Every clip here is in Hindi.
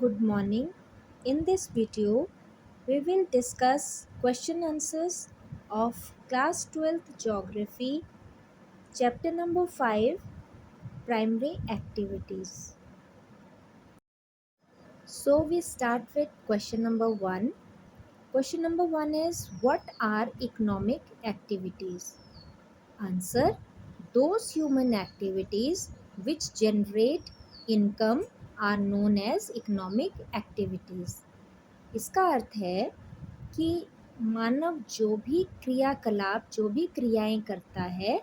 Good morning. In this video, we will discuss question answers of class 12th geography, chapter number 5, primary activities. So we start with question number 1. Question number 1 is, what are economic activities? Answer: those human activities which generate income are known as economic activities. इसका अर्थ है कि मानव जो भी क्रियाकलाप जो भी क्रियाएं करता है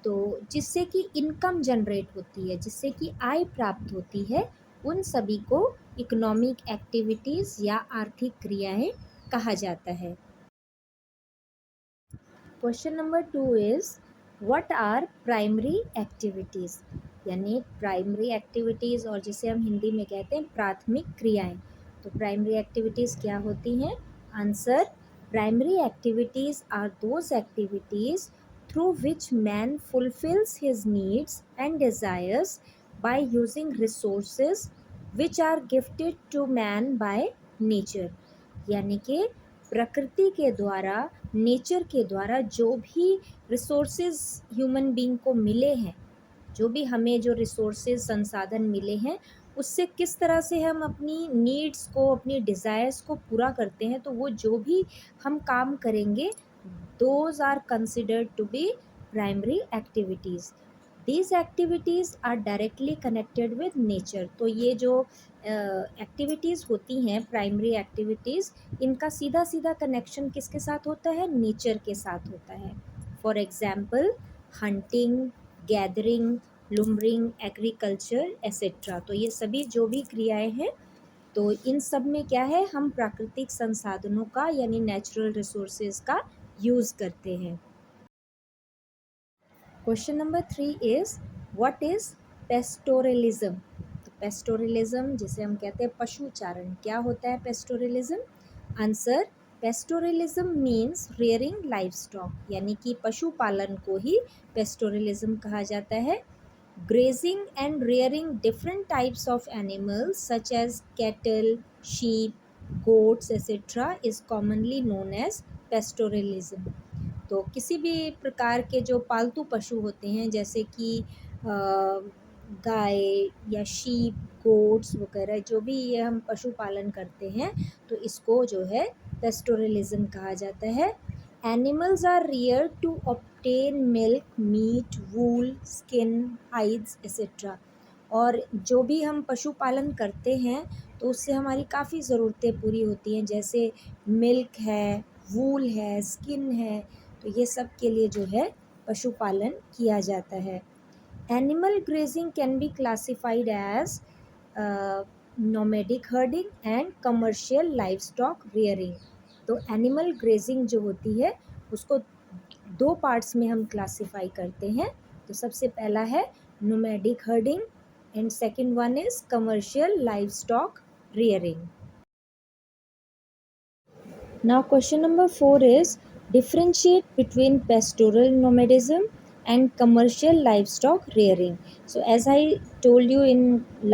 तो जिससे कि इनकम जनरेट होती है, जिससे कि आय प्राप्त होती है, उन सभी को इकोनॉमिक एक्टिविटीज़ या आर्थिक क्रियाएं कहा जाता है। Question number 2 is, what are primary activities? यानी प्राइमरी एक्टिविटीज़ और जिसे हम हिंदी में कहते हैं प्राथमिक क्रियाएं। तो प्राइमरी एक्टिविटीज़ क्या होती हैं? Answer: primary activities are those activities through which man fulfills his needs and desires by using resources which are gifted to man by nature। यानी कि प्रकृति के द्वारा, नेचर के द्वारा जो भी रिसोर्सेज ह्यूमन बीइंग को मिले हैं, जो भी हमें जो रिसोर्सेज संसाधन मिले हैं, उससे किस तरह से हम अपनी नीड्स को, अपनी डिज़ायर्स को पूरा करते हैं। तो वो जो भी हम काम करेंगे, those are considered to be primary activities. These activities are directly connected with nature. तो ये जो एक्टिविटीज़ होती हैं प्राइमरी एक्टिविटीज़, इनका सीधा सीधा कनेक्शन किसके साथ होता है? नेचर के साथ होता है। For example hunting, gathering, lumbering, agriculture etcetera. तो ये सभी जो भी क्रियाएं हैं, तो इन सब में क्या है? हम प्राकृतिक संसाधनों का यानी नेचुरल रिसोर्सेज का यूज़ करते हैं। Question number 3 is, what is pastoralism? तो पेस्टोरलिज्म जिसे हम कहते हैं पशुचारण, क्या होता है pastoralism? Answer: pastoralism means rearing life stock, यानी कि पशुपालन को ही पेस्टोरलिज्म कहा जाता है। Grazing and rearing different types of animals such as cattle, sheep, goats, etc. is commonly known as pastoralism। तो किसी भी प्रकार के जो पालतू पशु होते हैं, जैसे कि गाय या शीप, गोट्स वगैरह, जो भी ये हम पशुपालन करते हैं, तो इसको जो है पेस्टोरलिज्म कहा जाता है। Animals are rear to obtain milk, meat, wool, skin, hides etcetera. और जो भी हम पशुपालन करते हैं तो उससे हमारी काफ़ी ज़रूरतें पूरी होती हैं, जैसे मिल्क है, वूल है, स्किन है। तो ये सब के लिए जो है पशुपालन किया जाता है। Animal grazing can be classified as nomadic herding and commercial life stock rearing. तो एनिमल ग्रेजिंग जो होती है उसको दो पार्ट्स में हम क्लासिफाई करते हैं। तो सबसे पहला है nomadic herding and second one is commercial life stock rearing. Now question number 4 is, differentiate between pastoral nomadism and commercial livestock rearing. So as I told you in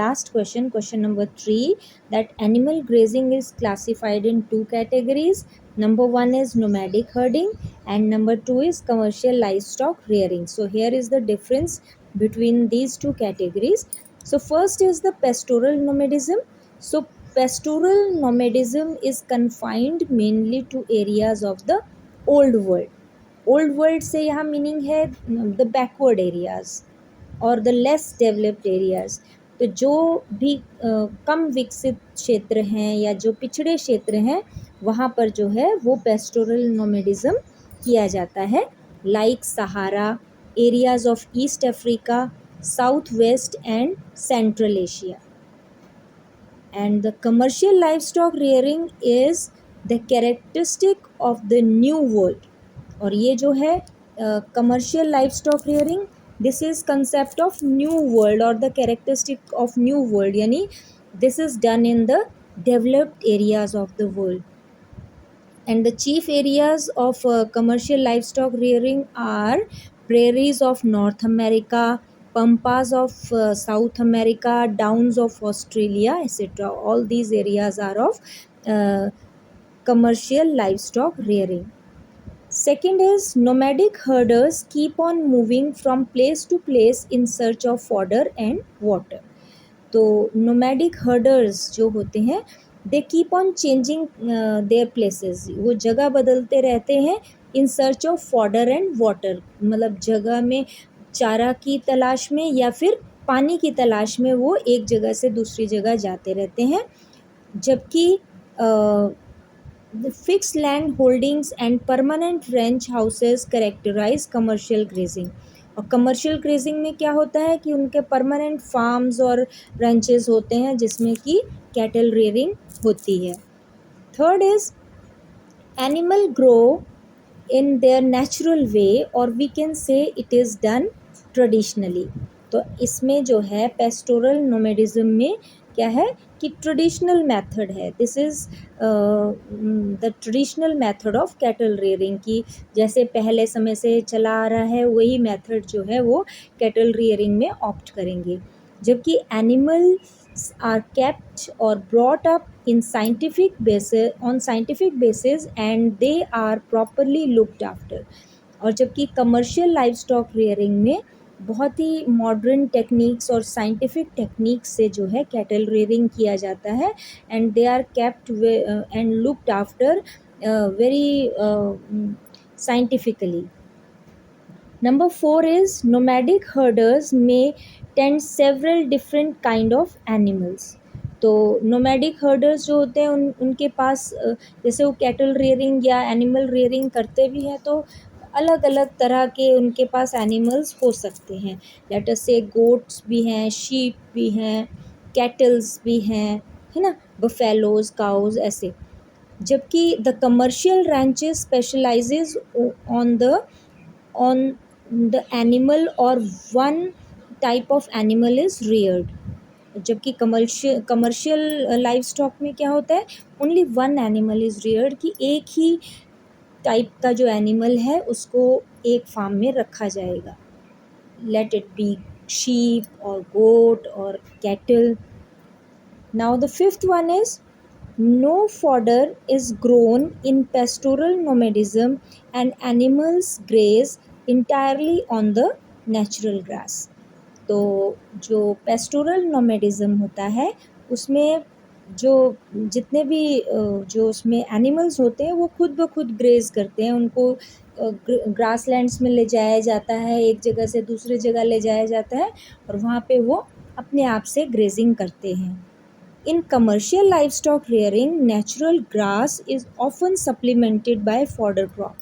last question, question number 3, that animal grazing is classified in two categories. Number 1 is nomadic herding and number 2 is commercial livestock rearing. So here is the difference between these two categories. So first is the pastoral nomadism. So pastoral nomadism is confined mainly to areas of the old world. Old world से यहाँ मीनिंग है द बैकवर्ड एरियाज़ और द लेस डेवलप्ड एरियाज़। तो जो भी कम विकसित क्षेत्र हैं या जो पिछड़े क्षेत्र हैं, वहाँ पर जो है वो पेस्टोरल नोमेडिज़म किया जाता है। Like Sahara, areas of east Africa, south west and central Asia. And the commercial livestock rearing is the characteristic of the new world। और ये जो है commercial livestock rearing, this is concept of new world or the characteristic of new world, यानी this is done in the developed areas of the world। And the chief areas of commercial livestock rearing are prairies of North America, pampas of South America, downs of Australia, etc. All these areas are of commercial livestock rearing. Second is nomadic herders keep on moving from place to place in search of fodder and water. तो nomadic herders जो होते हैं they keep on changing their places, वो जगह बदलते रहते हैं in search of fodder and water, मतलब जगह में चारा की तलाश में या फिर पानी की तलाश में वो एक जगह से दूसरी जगह जाते रहते हैं. जबकि the fixed land holdings and permanent ranch houses characterize commercial grazing. और कमर्शियल ग्रेजिंग में क्या होता है कि उनके परमानेंट फार्म्स और रेंचेस होते हैं जिसमें कि कैटल रेयरिंग होती है. Third is animal grow in their natural way or we can say it is done traditionally. तो इसमें जो है पेस्टोरल नोमेडिज्म में क्या है कि ट्रेडिशनल मेथड है. This is the traditional method of cattle rearing की जैसे पहले समय से चला आ रहा है वही मेथड जो है वो कैटल रेयरिंग में ऑप्ट करेंगे. जबकि एनिमल्स आर केप्ट और brought up in scientific basis on scientific basis and they are properly looked after. और जबकि कमर्शियल लाइव स्टॉक रेयरिंग में बहुत ही मॉडर्न टेक्निक्स और साइंटिफिक टेक्निक्स से जो है कैटल रेयरिंग किया जाता है and they are kept and looked after very scientifically. Number 4 is nomadic herders may tend several different kind of animals. तो nomadic herders जो होते हैं उनके पास जैसे वो कैटल रेयरिंग या एनिमल रेयरिंग करते भी हैं तो अलग अलग तरह के उनके पास एनिमल्स हो सकते हैं. लेट अस से गोट्स भी हैं, शीप भी हैं, कैटल्स भी हैं, है ना, बफेलोज, काउज ऐसे. जबकि the commercial ranches specialises on the animal or one type of animal is reared. जबकि कमर्शियल लाइव स्टॉक में क्या होता है only one animal is Rudyard कि एक ही टाइप का जो एनिमल है उसको एक फार्म में रखा जाएगा. लेट इट बी शीप और गोट और cattle. Now the fifth one is no fodder is grown in pastoral nomadism and animals graze entirely on the natural grass. तो जो पेस्टोरल नोमेडिज्म होता है उसमें जो जितने भी जो उसमें एनिमल्स होते हैं वो खुद ब खुद ग्रेज करते हैं. उनको ग्रास लैंड्स में ले जाया जाता है, एक जगह से दूसरी जगह ले जाया जाता है और वहाँ पे वो अपने आप से ग्रेजिंग करते हैं. In commercial livestock rearing, natural grass is often supplemented by fodder crop.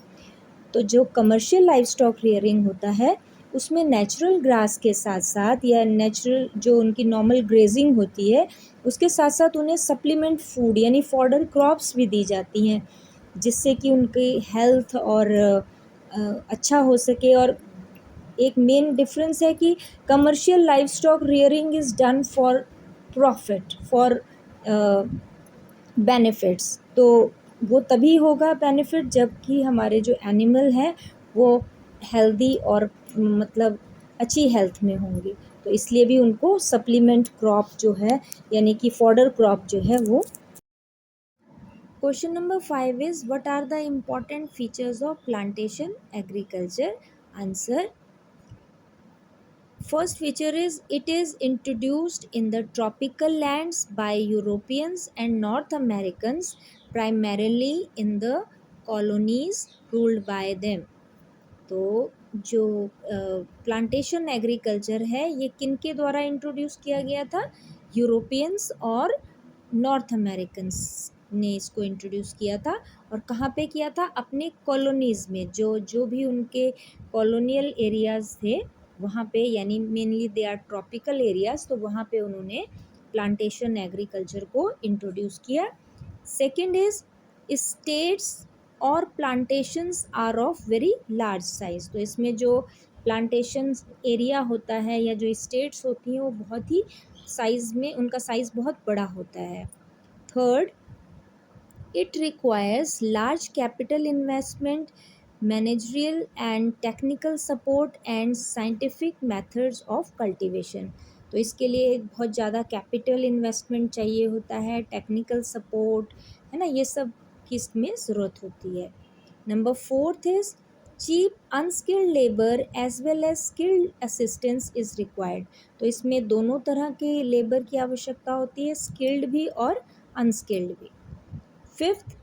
तो जो कमर्शियल लाइव स्टॉक रेयरिंग होता है उसमें नेचुरल ग्रास के साथ साथ या नेचुरल जो उनकी नॉर्मल ग्रेजिंग होती है उसके साथ साथ उन्हें सप्लीमेंट फूड यानी फॉडर क्रॉप्स भी दी जाती हैं जिससे कि उनकी हेल्थ और अच्छा हो सके. और एक मेन डिफरेंस है कि commercial live stock rearing is done for profit, for benefits. तो वो तभी होगा बेनिफिट जबकि हमारे जो एनिमल हैं वो हेल्दी और मतलब अच्छी हेल्थ में होंगे. तो इसलिए भी उनको सप्लीमेंट क्रॉप जो है यानी कि फॉडर क्रॉप जो है वो. Question number 5 is what are the important features of plantation agriculture. Answer. First feature is it is introduced in the tropical lands by Europeans and North Americans primarily in the colonies ruled by them. तो जो प्लांटेशन एग्रीकल्चर है ये किन के द्वारा इंट्रोड्यूस किया गया था? यूरोपियंस और नॉर्थ अमेरिकन्स ने इसको इंट्रोड्यूस किया था. और कहाँ पे किया था? अपने कॉलोनीज़ में. जो भी उनके कॉलोनियल एरियाज़ थे वहाँ पे यानी mainly they are tropical areas तो वहाँ पे उन्होंने प्लांटेशन एग्रीकल्चर को इंट्रोड्यूस किया. सेकेंड इज़ स्टेट्स और plantations are of very large size. तो इसमें जो प्लांटेशन एरिया होता है या जो स्टेट्स होती हैं वो बहुत ही साइज़ में उनका साइज़ बहुत बड़ा होता है. Third, it requires large capital investment managerial and technical support and scientific methods of cultivation। तो इसके लिए एक बहुत ज़्यादा कैपिटल इन्वेस्टमेंट चाहिए होता है, टेक्निकल सपोर्ट, है ना, ये सब की इसमें ज़रूरत होती है। Number fourth is cheap unskilled labour as well as skilled assistance is required. तो इसमें दोनों तरह के लेबर की आवश्यकता होती है, स्किल्ड भी और अनस्किल्ड भी। Fifth,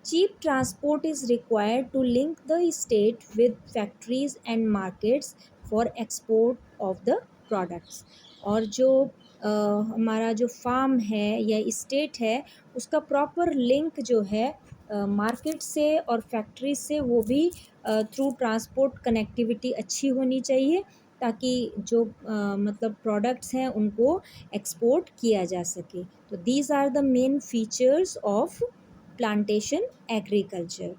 cheap transport is required to link the state with factories and markets for export of the products। और जो हमारा जो फार्म है या स्टेट है उसका प्रॉपर लिंक जो है मार्केट से और फैक्ट्री से, वो भी थ्रू ट्रांसपोर्ट कनेक्टिविटी अच्छी होनी चाहिए ताकि जो मतलब प्रोडक्ट्स हैं उनको एक्सपोर्ट किया जा सके। तो these are the main features of plantation agriculture.